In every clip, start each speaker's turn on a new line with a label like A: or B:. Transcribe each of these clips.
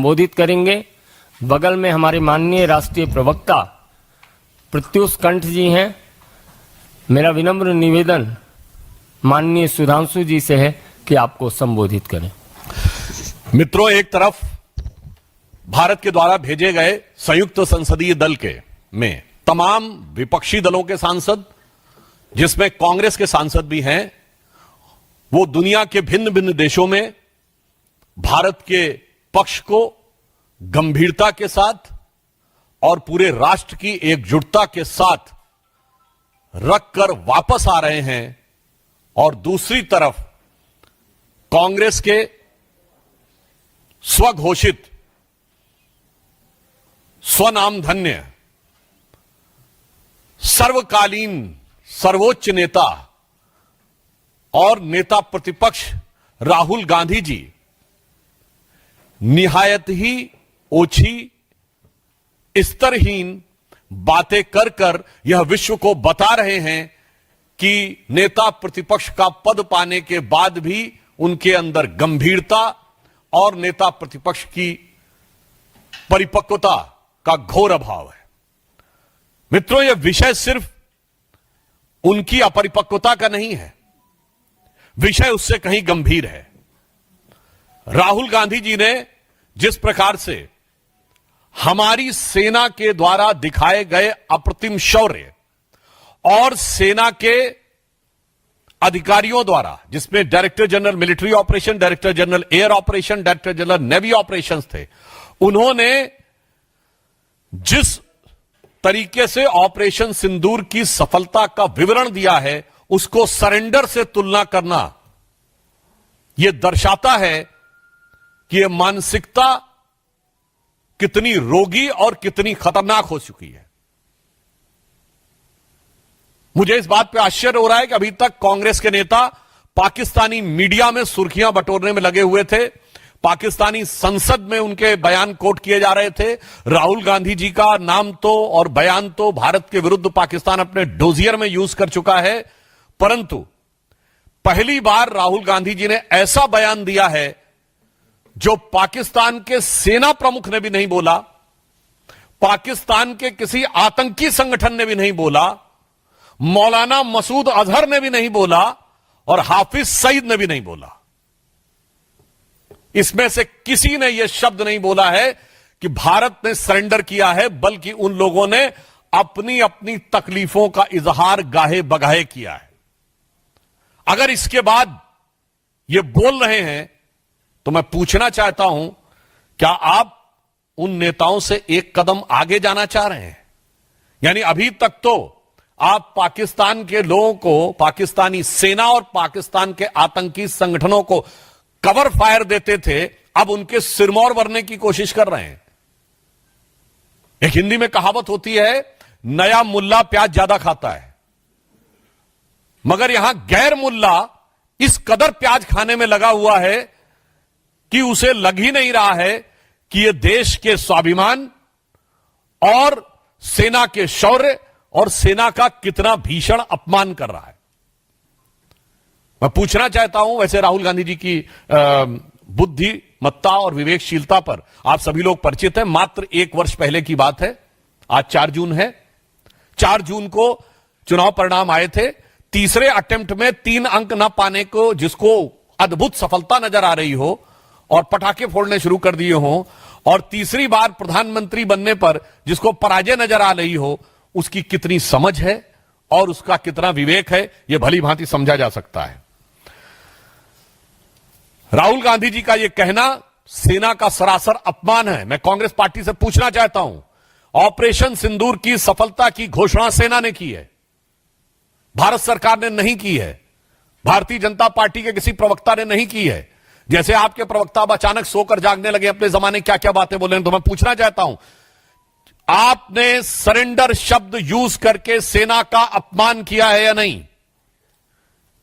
A: संबोधित करेंगे। बगल में हमारे माननीय राष्ट्रीय प्रवक्ता प्रत्युष कंठ जी हैं। मेरा विनम्र निवेदन माननीय सुधांशु जी से है कि आपको संबोधित करें।
B: मित्रों, एक तरफ भारत के द्वारा भेजे गए संयुक्त संसदीय दल के में तमाम विपक्षी दलों के सांसद, जिसमें कांग्रेस के सांसद भी हैं, वो दुनिया के भिन्न भिन्न देशों में भारत के पक्ष को गंभीरता के साथ और पूरे राष्ट्र की एकजुटता के साथ रखकर वापस आ रहे हैं। और दूसरी तरफ कांग्रेस के स्वघोषित स्वनामधन्य सर्वकालीन सर्वोच्च नेता और नेता प्रतिपक्ष राहुल गांधी जी निहायत ही ओछी स्तरहीन बातें कर कर यह विश्व को बता रहे हैं कि नेता प्रतिपक्ष का पद पाने के बाद भी उनके अंदर गंभीरता और नेता प्रतिपक्ष की परिपक्वता का घोर अभाव है। मित्रों, यह विषय सिर्फ उनकी अपरिपक्वता का नहीं है, विषय उससे कहीं गंभीर है। राहुल गांधी जी ने जिस प्रकार से हमारी सेना के द्वारा दिखाए गए अप्रतिम शौर्य और सेना के अधिकारियों द्वारा, जिसमें director general military operation, director general air operation, director general navy operations थे, उन्होंने जिस तरीके से ऑपरेशन सिंदूर की सफलता का विवरण दिया है, उसको सरेंडर से तुलना करना यह दर्शाता है कि यह मानसिकता कितनी रोगी और कितनी खतरनाक हो चुकी है। मुझे इस बात पे आश्चर्य हो रहा है कि अभी तक कांग्रेस के नेता पाकिस्तानी मीडिया में सुर्खियां बटोरने में लगे हुए थे, पाकिस्तानी संसद में उनके बयान कोट किए जा रहे थे। राहुल गांधी जी का नाम तो और बयान तो भारत के विरुद्ध पाकिस्तान अपने डोजियर में यूज कर चुका है, परंतु पहली बार राहुल गांधी जी ने ऐसा बयान दिया है जो पाकिस्तान के सेना प्रमुख ने भी नहीं बोला, पाकिस्तान के किसी आतंकी संगठन ने भी नहीं बोला, मौलाना मसूद अजहर ने भी नहीं बोला और हाफिज सईद ने भी नहीं बोला। इसमें से किसी ने यह शब्द नहीं बोला है कि भारत ने सरेंडर किया है, बल्कि उन लोगों ने अपनी अपनी तकलीफों का इजहार गाहे बगाहे किया है। अगर इसके बाद ये बोल रहे हैं तो मैं पूछना चाहता हूं, क्या आप उन नेताओं से एक कदम आगे जाना चाह रहे हैं? यानी अभी तक तो आप पाकिस्तान के लोगों को, पाकिस्तानी सेना और पाकिस्तान के आतंकी संगठनों को कवर फायर देते थे, अब उनके सिरमौर भरने की कोशिश कर रहे हैं। एक हिंदी में कहावत होती है, नया मुल्ला प्याज ज्यादा खाता है, मगर यहां गैर मुल्ला इस कदर प्याज खाने में लगा हुआ है कि उसे लग ही नहीं रहा है कि यह देश के स्वाभिमान और सेना के शौर्य और सेना का कितना भीषण अपमान कर रहा है। मैं पूछना चाहता हूं, वैसे राहुल गांधी जी की बुद्धिमत्ता और विवेकशीलता पर आप सभी लोग परिचित हैं। मात्र एक वर्ष पहले की बात है, आज 4 जून है। 4 जून को चुनाव परिणाम आए थे। तीसरे अटेम्प्ट में 3 अंक न पाने को, जिसको अद्भुत सफलता नजर आ रही हो और पटाखे फोड़ने शुरू कर दिए हो, और तीसरी बार प्रधानमंत्री बनने पर जिसको पराजय नजर आ रही हो, उसकी कितनी समझ है और उसका कितना विवेक है, यह भली भांति समझा जा सकता है। राहुल गांधी जी का यह कहना सेना का सरासर अपमान है। मैं कांग्रेस पार्टी से पूछना चाहता हूं, ऑपरेशन सिंदूर की सफलता की घोषणा सेना ने की है, भारत सरकार ने नहीं की है, भारतीय जनता पार्टी के किसी प्रवक्ता ने नहीं की है। जैसे आपके प्रवक्ता अब अचानक सोकर जागने लगे, अपने जमाने क्या क्या बातें बोले, तो मैं पूछना चाहता हूं, आपने सरेंडर शब्द यूज करके सेना का अपमान किया है या नहीं?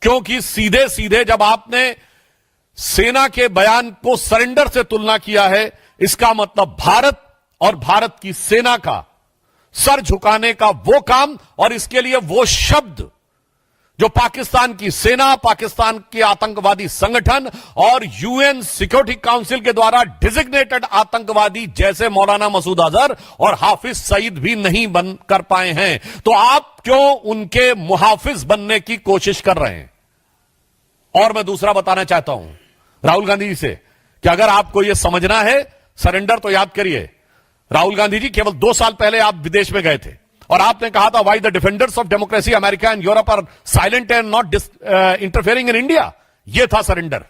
B: क्योंकि सीधे सीधे जब आपने सेना के बयान को सरेंडर से तुलना किया है, इसका मतलब भारत और भारत की सेना का सर झुकाने का वो काम और इसके लिए वो शब्द जो पाकिस्तान की सेना, पाकिस्तान के आतंकवादी संगठन और यूएन सिक्योरिटी काउंसिल के द्वारा डिजिग्नेटेड आतंकवादी जैसे मौलाना मसूद अजहर और हाफिज सईद भी नहीं बन कर पाए हैं, तो आप क्यों उनके मुहाफिज बनने की कोशिश कर रहे हैं? और मैं दूसरा बताना चाहता हूं राहुल गांधी जी से कि अगर आपको यह समझना है सरेंडर, तो याद करिए राहुल गांधी जी केवल 2 साल पहले आप विदेश में गए थे और आपने कहा था, why the defenders of democracy America and Europe are silent and not interfering in India. यह था सरेंडर।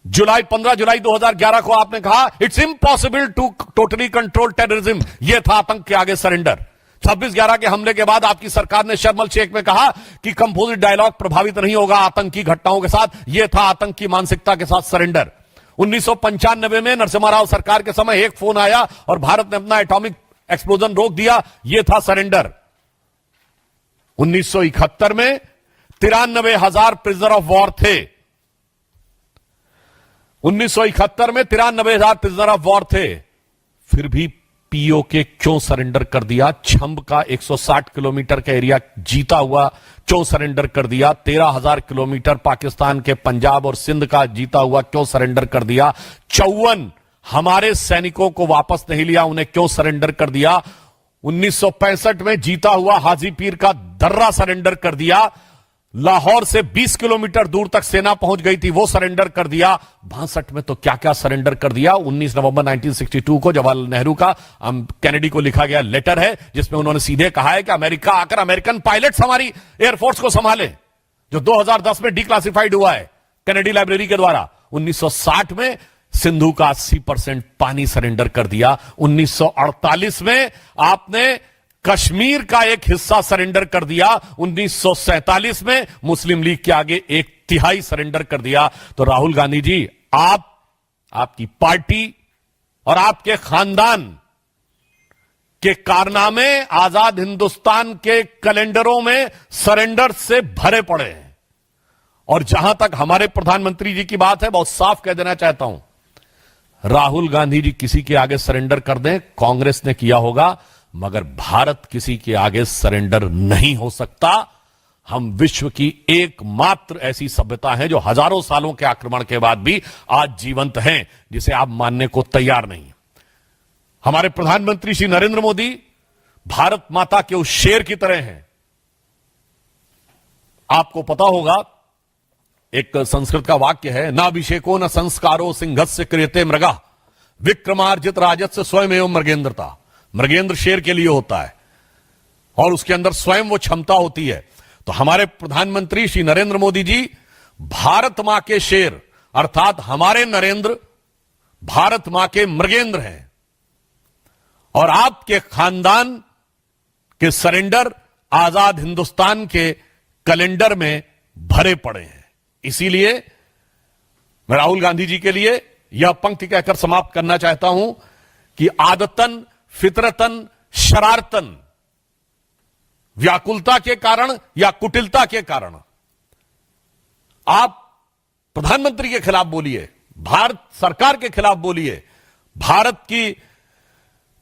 B: 15 जुलाई 2011 को आपने कहा, it's impossible to totally control terrorism. यह था आतंक के आगे सरेंडर। 26/11 के हमले के बाद आपकी सरकार ने शर्म अल शेख में कहा कि कंपोजिट डायलॉग प्रभावित नहीं होगा आतंकी घटनाओं के साथ। यह था आतंक की मानसिकता के साथ सरेंडर। 1995 में नरसिम्हा राव सरकार के समय एक फोन आया और भारत ने अपना एटॉमिक एक्सप्लोजन रोक दिया। यह था सरेंडर। 1971 में 93,000 प्रिजनर ऑफ वॉर थे। 1971 में 93,000 प्रिजनर ऑफ वॉर थे। फिर भी पीओके क्यों सरेंडर कर दिया? छंब का 160 किलोमीटर का एरिया जीता हुआ क्यों सरेंडर कर दिया? 13,000 किलोमीटर पाकिस्तान के पंजाब और सिंध का जीता हुआ क्यों सरेंडर कर दिया? 54 हमारे सैनिकों को वापस नहीं लिया, उन्हें क्यों सरेंडर कर दिया? 1965 में जीता हुआ हाजीपीर का दर्रा सरेंडर कर दिया। लाहौर से 20 किलोमीटर दूर तक सेना पहुंच गई थी, वो सरेंडर कर दिया। 62 में तो क्या क्या सरेंडर कर दिया। 19 नवंबर 1962 को जवाहरलाल नेहरू का कैनेडी को लिखा गया लेटर है, जिसमें उन्होंने सीधे कहा है कि अमेरिका आकर अमेरिकन पायलट्स हमारी एयरफोर्स को संभाले, जो 2010 में डिक्लासिफाइड हुआ है कैनेडी लाइब्रेरी के द्वारा। 1960 में सिंधु का 80% पानी सरेंडर कर दिया। 1948 में आपने कश्मीर का एक हिस्सा सरेंडर कर दिया। 1947 में मुस्लिम लीग के आगे 1/3 सरेंडर कर दिया। तो राहुल गांधी जी, आपकी पार्टी और आपके खानदान के कारनामे आजाद हिंदुस्तान के कैलेंडरों में सरेंडर से भरे पड़े हैं। और जहां तक हमारे प्रधानमंत्री जी की बात है, बहुत साफ कह देना चाहता हूं, राहुल गांधी जी किसी के आगे सरेंडर कर दें, कांग्रेस ने किया होगा, मगर भारत किसी के आगे सरेंडर नहीं हो सकता। हम विश्व की एकमात्र ऐसी सभ्यता है जो हजारों सालों के आक्रमण के बाद भी आज जीवंत हैं, जिसे आप मानने को तैयार नहीं। हमारे प्रधानमंत्री श्री नरेंद्र मोदी भारत माता के उस शेर की तरह हैं। आपको पता होगा, एक संस्कृत का वाक्य है, नाभिषेको न संस्कारो सिंहस्य क्रियते मृगा विक्रमार्जित राजस्य स्वयं एवं मृगेंद्रता। मृगेंद्र शेर के लिए होता है और उसके अंदर स्वयं वो क्षमता होती है। तो हमारे प्रधानमंत्री श्री नरेंद्र मोदी जी भारत मां के शेर अर्थात हमारे नरेंद्र भारत मां के मृगेंद्र हैं। और आपके खानदान के सरेंडर आजाद हिंदुस्तान के कैलेंडर में भरे पड़े हैं। इसीलिए मैं राहुल गांधी जी के लिए यह पंक्ति कहकर समाप्त करना चाहता हूं कि आदतन, फितरतन, शरारतन, व्याकुलता के कारण या कुटिलता के कारण आप प्रधानमंत्री के खिलाफ बोलिए, भारत सरकार के खिलाफ बोलिए,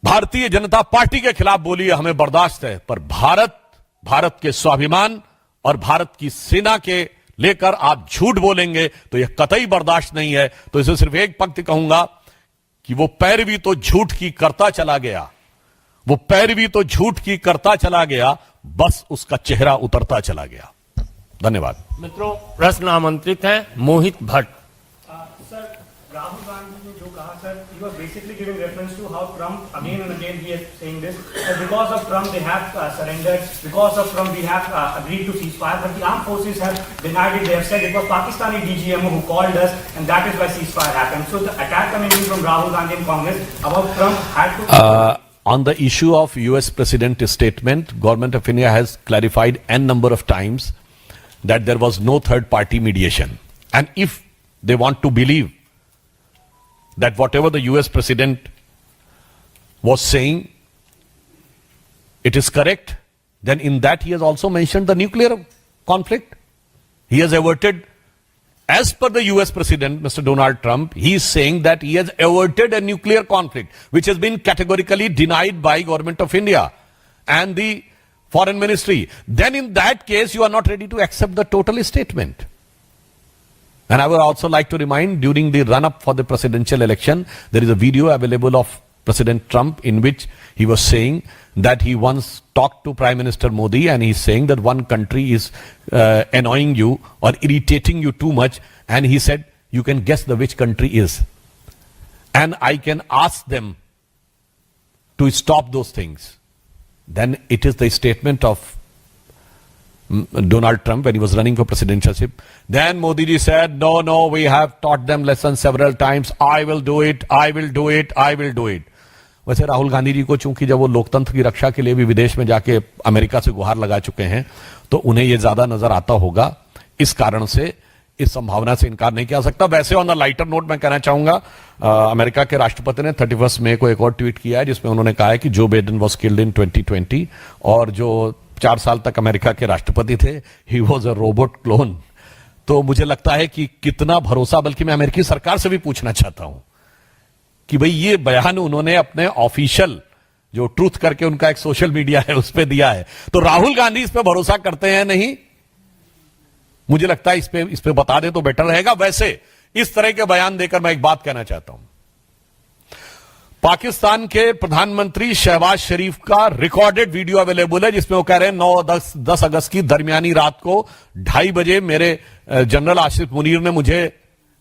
B: भारतीय जनता पार्टी के खिलाफ बोलिए, हमें बर्दाश्त है। पर भारत के स्वाभिमान और भारत की सेना के लेकर आप झूठ बोलेंगे तो यह कतई बर्दाश्त नहीं है। तो इसे सिर्फ एक पंक्ति कहूंगा कि वो पैरवी तो झूठ की करता चला गया, वो पैरवी तो झूठ की करता चला गया, बस उसका चेहरा उतरता चला गया। धन्यवाद।
A: मित्रों, प्रश्न आमंत्रित हैं मोहित भट्ट।
C: सर, राहुल गांधी ने जो कहा, sir, he was basically giving reference to how Trump again and again he is saying this, that because of Trump they have surrendered, because of Trump we have agreed to ceasefire, but the armed forces have denied it. They have said it was Pakistani DGMO who called us, and that is why ceasefire happened. So the attack coming in from Rahul Gandhi and Congress about Trump had to.
B: On the issue of US President's statement, Government of India has clarified n number of times that there was no third party mediation. And if they want to believe that whatever the US President was saying, it is correct, then in that he has also mentioned the nuclear conflict. He has averted, as per the US President, Mr. Donald Trump, he is saying that he has averted a nuclear conflict, which has been categorically denied by Government of India. And the foreign ministry, then in that case you are not ready to accept the total statement. And I would also like to remind, during the run-up for the presidential election, there is a video available of President Trump in which he was saying that he once talked to Prime Minister Modi and he's saying that one country is annoying you or irritating you too much, and he said, you can guess the which country is. And I can ask them to stop those things. Then it is the statement of Donald Trump when he was running for presidentialship. Then Modi ji said, no, we have taught them lessons several times. I will do it. वैसे राहुल गांधी जी को चूंकि जब वो लोकतंत्र की रक्षा के लिए भी विदेश में जाके अमेरिका से गुहार लगा चुके हैं, तो उन्हें ये ज्यादा नजर आता होगा। इस कारण से इस संभावना से इनकार नहीं किया सकता। वैसे ऑन द लाइटर नोट मैं कहना चाहूंगा, अमेरिका के राष्ट्रपति ने 31 मई को एक और ट्वीट किया है जिसमें उन्होंने कहा है कि Joe Biden was killed in 2020 और जो 4 साल तक अमेरिका के राष्ट्रपति थे, he was a robot clone. तो मुझे लगता है कि कितना भरोसा, बल्कि मैं अमेरिकी सरकार से भी पूछना चाहता हूं कि भाई ये बयान उन्होंने अपने ऑफिशियल जो ट्रूथ करके उनका एक सोशल मीडिया है उस पर दिया है, तो राहुल गांधी इस पे भरोसा करते हैं नहीं? मुझे लगता है इस पे बता दे तो बेटर रहेगा। वैसे इस तरह के बयान देकर मैं एक बात कहना चाहता हूं, पाकिस्तान के प्रधानमंत्री शहबाज शरीफ का रिकॉर्डेड वीडियो अवेलेबल है जिसमें वो कह रहे हैं 9-10 अगस्त की दरमियानी रात को 2:30 बजे मेरे जनरल आसिफ मुनीर ने मुझे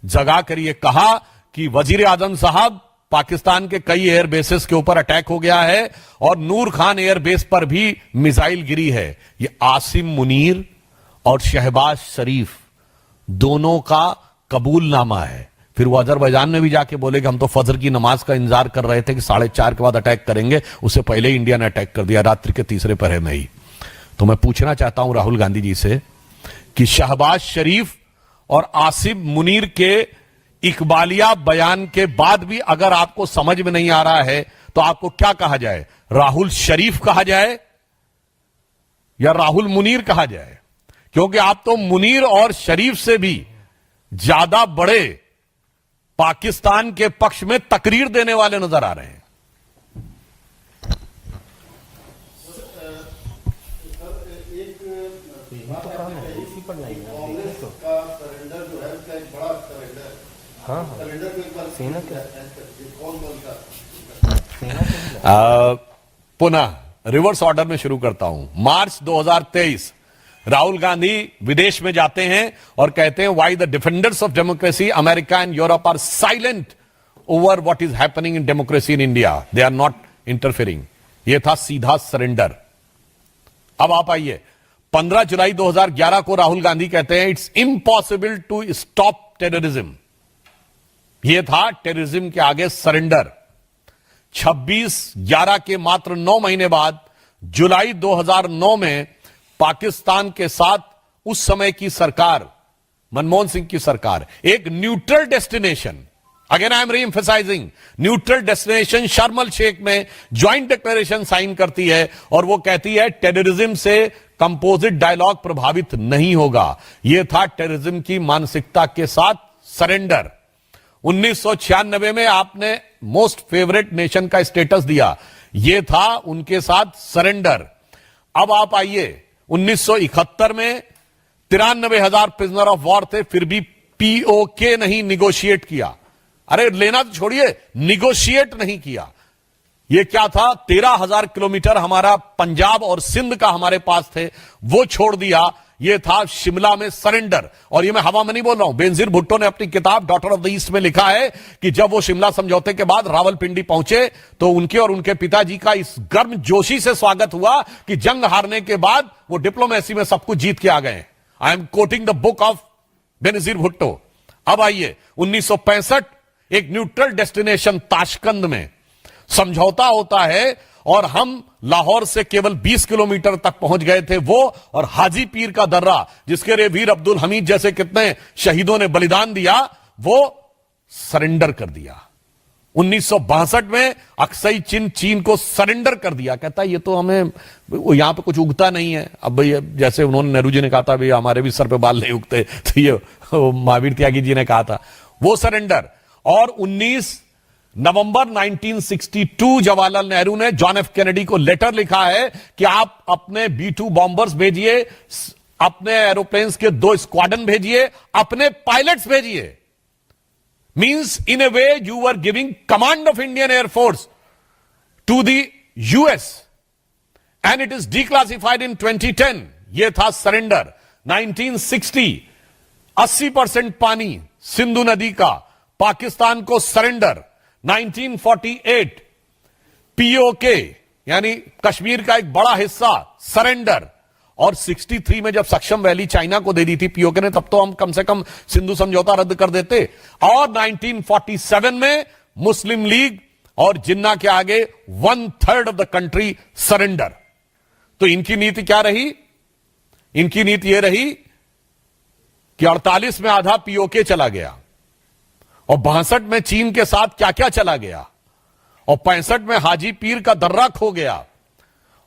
B: जगा कर ये कहा कि वजीर आजम साहब, पाकिस्तान के कई एयर बेसेस के ऊपर अटैक हो गया है और नूर खान एयर बेस पर भी मिसाइल गिरी है। ये आसिम मुनीर और शहबाज शरीफ दोनों का कबूलनामा है। फिर वो अजरबैजान में भी जाके बोले कि हम तो फजर की नमाज का इंतजार कर रहे थे कि 4:30 के बाद अटैक करेंगे, उससे पहले ही इंडिया ने अटैक कर दिया रात्रि के तीसरे पहर में ही। तो मैं पूछना चाहता हूं राहुल गांधी जी से कि शहबाज शरीफ और आसिम मुनीर के इकबालिया बयान के बाद भी अगर आपको समझ में नहीं आ रहा है तो आपको क्या कहा जाए? राहुल शरीफ कहा जाए या राहुल मुनीर कहा जाए? क्योंकि आप तो मुनीर और शरीफ से भी ज्यादा बड़े पाकिस्तान के पक्ष में तकरीर देने वाले नजर आ रहे हैं। पुनः रिवर्स ऑर्डर में शुरू करता हूं। मार्च 2023 राहुल गांधी विदेश में जाते हैं और कहते हैं why the defenders of democracy America and Europe are silent over what is happening in democracy in India, they are not interfering. यह था सीधा सरेंडर। अब आप आइए, 15 जुलाई 2011 को राहुल गांधी कहते हैं it's impossible to stop terrorism. यह था टेररिज्म के आगे सरेंडर। 26/11 के मात्र 9 महीने बाद जुलाई 2009 में पाकिस्तान के साथ उस समय की सरकार, मनमोहन सिंह की सरकार, एक neutral destination, again I am री एम्फेसाइजिंग, न्यूट्रल डेस्टिनेशन शर्म अल शेख में ज्वाइंट डिक्लेरेशन साइन करती है और वो कहती है टेररिज्म से कंपोजिट डायलॉग प्रभावित नहीं होगा। यह था टेररिज्म की मानसिकता के साथ सरेंडर। 1996 में आपने मोस्ट फेवरेट नेशन का स्टेटस दिया, यह था उनके साथ सरेंडर। अब आप आइए, 1971 में 93,000 प्रिजनर ऑफ वॉर थे, फिर भी पीओके नहीं निगोशिएट किया। अरे लेना तो छोड़िए, निगोशिएट नहीं किया। यह क्या था? 13,000 किलोमीटर हमारा पंजाब और सिंध का हमारे पास थे, वो छोड़ दिया। यह था शिमला में सरेंडर। और यह मैं हवा में नहीं बोल रहा हूं, बेनजीर भुट्टो ने अपनी किताब डॉटर ऑफ द ईस्ट में लिखा है कि जब वो शिमला समझौते के बाद रावलपिंडी पहुंचे तो उनके और उनके पिताजी का इस गर्म जोशी से स्वागत हुआ कि जंग हारने के बाद वो डिप्लोमेसी में सब कुछ जीत के आ गए। I am quoting the book of Benazir Bhutto. अब आइए, 1965 एक न्यूट्रल डेस्टिनेशन ताशकंद में समझौता होता है और हम लाहौर से केवल 20 किलोमीटर तक पहुंच गए थे, वो और हाजी पीर का दर्रा जिसके लिए वीर अब्दुल हमीद जैसे कितने शहीदों ने बलिदान दिया, वो सरेंडर कर दिया। 1962 में अक्सई चीन को सरेंडर कर दिया। कहता है ये तो हमें यहां पे कुछ उगता नहीं है। अब भाई जैसे उन्होंने नेहरू जी ने कहा था भाई हमारे भी सर पे बाल नहीं उगते, तो ये महावीर त्यागी जी ने कहा था, वो सरेंडर। और नवंबर 1962 जवाहरलाल नेहरू ने जॉन एफ कैनेडी को लेटर लिखा है कि आप अपने B-2 बॉम्बर्स भेजिए, अपने एरोप्लेन्स के 2 स्क्वाड्रन भेजिए, अपने पायलट्स भेजिए। Means in a way you are giving command of Indian air force to the US and it is declassified in 2010। यह था सरेंडर। 1960 80% पानी सिंधु नदी का पाकिस्तान को सरेंडर। 1948 पीओके यानी कश्मीर का एक बड़ा हिस्सा सरेंडर। और 63 में जब सक्षम वैली चाइना को दे दी थी पीओके ने, तब तो हम कम से कम सिंधु समझौता रद्द कर देते। और 1947 में मुस्लिम लीग और जिन्ना के आगे 1/3 ऑफ द कंट्री सरेंडर। तो इनकी नीति क्या रही? इनकी नीति यह रही कि 48 में आधा पीओके चला गया और 62 में चीन के साथ क्या क्या चला गया और 65 में हाजी पीर का दर्रा खो गया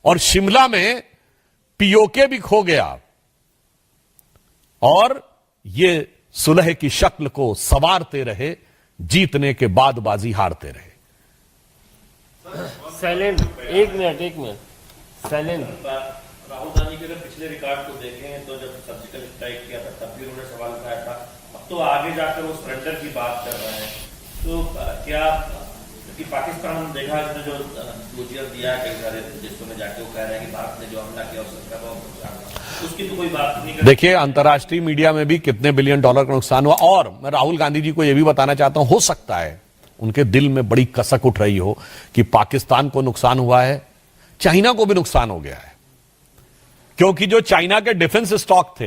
B: और शिमला में पीओके भी खो गया और ये सुलह की शक्ल को संवारते रहे, जीतने के बाद बाजी हारते रहे।
A: साइलेंट, एक मिनट साइलेंट।
D: राहुल गांधी के अगर पिछले रिकॉर्ड को देखें तो जब सर्जिकल स्ट्राइक किया था तब भी उन्होंने सवाल उठाया था। अब तो आगे जाकर वो सरेंडर की बात कर रहे हैं। तो क्या कि पाकिस्तान देखा जो दूजियर दिया है कई सारे देशों में जाके, वो कह रहे हैं कि भारत ने जो हमला किया उसकी तो कोई बात नहीं।
B: देखिए अंतर्राष्ट्रीय मीडिया में भी कितने बिलियन डॉलर का नुकसान हुआ। और मैं राहुल गांधी जी को यह भी बताना चाहता हूं, हो सकता है उनके दिल में बड़ी कसक उठ रही हो कि पाकिस्तान को नुकसान हुआ है, चाइना को भी नुकसान हो गया है। क्योंकि जो चाइना के डिफेंस स्टॉक थे,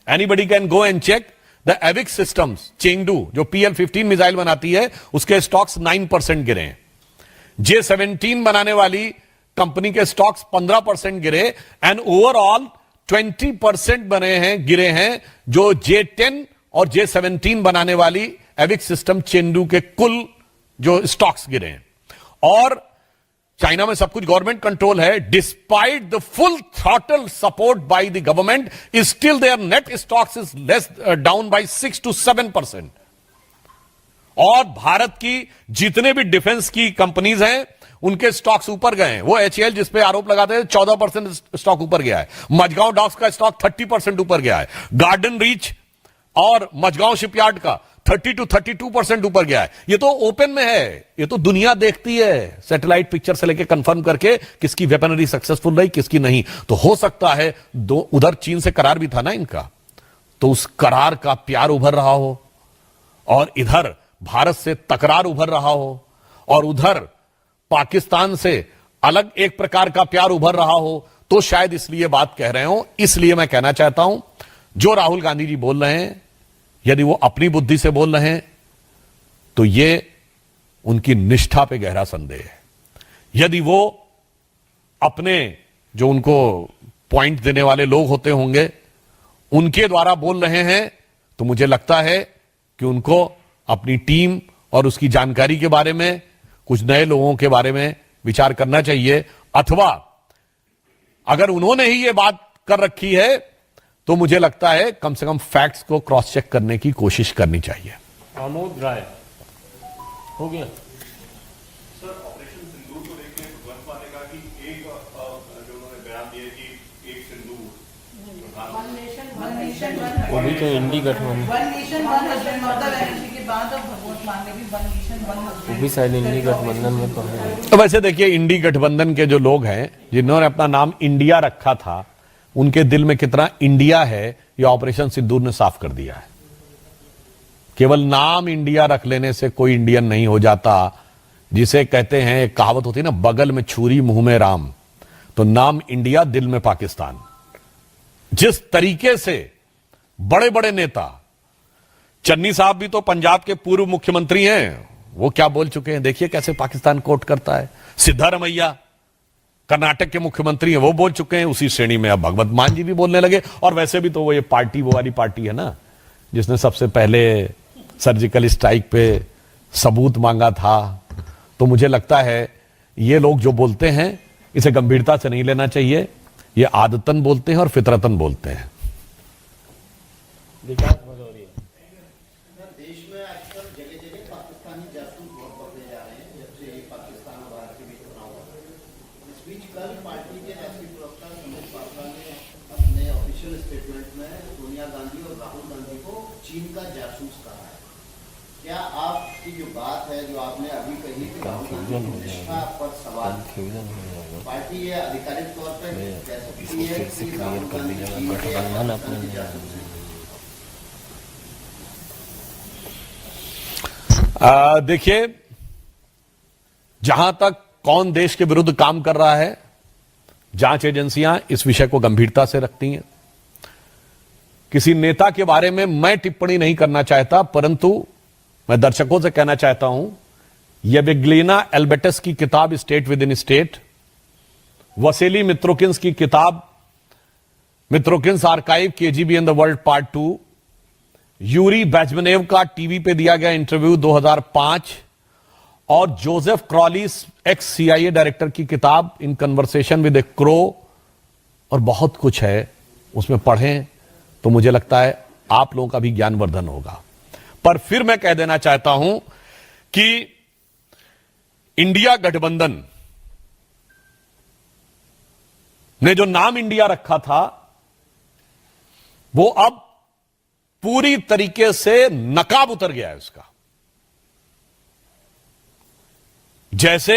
B: anybody can go and check the AVIC systems, Chengdu जो PL-15 मिसाइल बनाती है उसके स्टॉक्स 9% गिरे हैं। J-17 बनाने वाली कंपनी के स्टॉक्स 15% गिरे एंड ओवरऑल 20% गिरे हैं जो J-10 और J-17 बनाने वाली एविक्स सिस्टम चेंगडू के कुल जो स्टॉक्स गिरे हैं। और चाइना में सब कुछ गवर्नमेंट कंट्रोल है। Despite the full throttle support by the government, still there net stocks is less down by 6 to 7%। और भारत की जितने भी डिफेंस की कंपनीज हैं उनके स्टॉक्स ऊपर गए हैं। वो HAL जिस पे आरोप लगाते हैं 14% स्टॉक ऊपर गया है। मझगांव डॉक्स का स्टॉक 30% ऊपर गया है। गार्डन रीच और मझगांव शिपयार्ड का 30 to 32% ऊपर गया है। ये तो ओपन में है, ये तो दुनिया देखती है सैटेलाइट पिक्चर से लेके कंफर्म करके किसकी वेपनरी सक्सेसफुल रही किसकी नहीं। तो हो सकता है उधर चीन से करार भी था ना इनका, तो उस करार का प्यार उभर रहा हो और इधर भारत से तकरार उभर रहा हो और उधर पाकिस्तान से अलग एक प्रकार का प्यार उभर रहा हो, तो शायद इसलिए बात कह रहे हो। इसलिए मैं कहना चाहता हूं जो राहुल गांधी जी बोल रहे हैं, यदि वो अपनी बुद्धि से बोल रहे हैं तो ये उनकी निष्ठा पे गहरा संदेह है। यदि वो अपने जो उनको पॉइंट देने वाले लोग होते होंगे उनके द्वारा बोल रहे हैं, तो मुझे लगता है कि उनको अपनी टीम और उसकी जानकारी के बारे में, कुछ नए लोगों के बारे में विचार करना चाहिए। अथवा अगर उन्होंने ही ये बात कर रखी है तो मुझे लगता है कम से कम फैक्ट्स को क्रॉस चेक करने की कोशिश करनी चाहिए।
A: आमोद राय हो गया।
E: सर, ऑपरेशन सिंदूर को लेकर भगवंत मान ने कहा कि एक जो उन्होंने बयान दिया कि एक सिंदूर,
A: वो भी तो इंडी गठबंधन, वो भी शायद इंडी गठबंधन में तो है।
B: तो वैसे देखिए इंडी गठबंधन के जो लोग हैं जिन्होंने अपना नाम इंडिया रखा था, उनके दिल में कितना इंडिया है ये ऑपरेशन सिंदूर ने साफ कर दिया है। केवल नाम इंडिया रख लेने से कोई इंडियन नहीं हो जाता। जिसे कहते हैं, एक कहावत होती है ना, बगल में छुरी मुंह में राम। तो नाम इंडिया, दिल में पाकिस्तान। जिस तरीके से बड़े बड़े नेता, चन्नी साहब भी तो पंजाब के पूर्व मुख्यमंत्री हैं, वो क्या बोल चुके हैं, देखिए कैसे पाकिस्तान कोट करता है। सिद्धारमैया कर्नाटक के मुख्यमंत्री हैं, वो बोल चुके हैं। उसी श्रेणी में अब भगवंत मान जी भी बोलने लगे। और वैसे भी तो वो ये पार्टी, वो वाली पार्टी है ना जिसने सबसे पहले सर्जिकल स्ट्राइक पे सबूत मांगा था। तो मुझे लगता है ये लोग जो बोलते हैं इसे गंभीरता से नहीं लेना चाहिए। ये आदतन बोलते हैं और फितरतन बोलते हैं।
A: विकास भदौरिया।
F: देश में अक्सर जगह जगह पाकिस्तानी जासूस बहुत बढ़ते जा रहे हैं, जब से पाकिस्तान और भारत के बीच चुनाव हुआ। इस बीच कल पार्टी के राष्ट्रीय प्रवक्ता संबित पात्रा ने अपने ऑफिशियल स्टेटमेंट में सोनिया गांधी और राहुल गांधी को चीन का जासूस कहा है। क्या आपकी जो बात है, जो आपने अभी कही कि राहुल गांधी की निष्ठा पर सवाल, पार्टी ये आधिकारिक तौर पर कह सकती है कि राहुल गांधी चीन के जासूस हैं?
B: देखिए, जहां तक कौन देश के विरुद्ध काम कर रहा है, जांच एजेंसियां इस विषय को गंभीरता से रखती हैं। किसी नेता के बारे में मैं टिप्पणी नहीं करना चाहता, परंतु मैं दर्शकों से कहना चाहता हूं, येविग्लिना एल्बेटस की किताब state within state, Vasili Mitrokhin's की किताब Mitrokhin's archive KGB in the world part 2, Yuri Bezmenov का टीवी पे दिया गया इंटरव्यू 2005 और Joseph Crowley ex CIA director की किताब in conversation with a crow, और बहुत कुछ है उसमें पढ़ें तो मुझे लगता है आप लोगों का भी ज्ञानवर्धन होगा। पर फिर मैं कह देना चाहता हूं कि इंडिया गठबंधन ने जो नाम इंडिया रखा था, वो अब पूरी तरीके से नकाब उतर गया है उसका। जैसे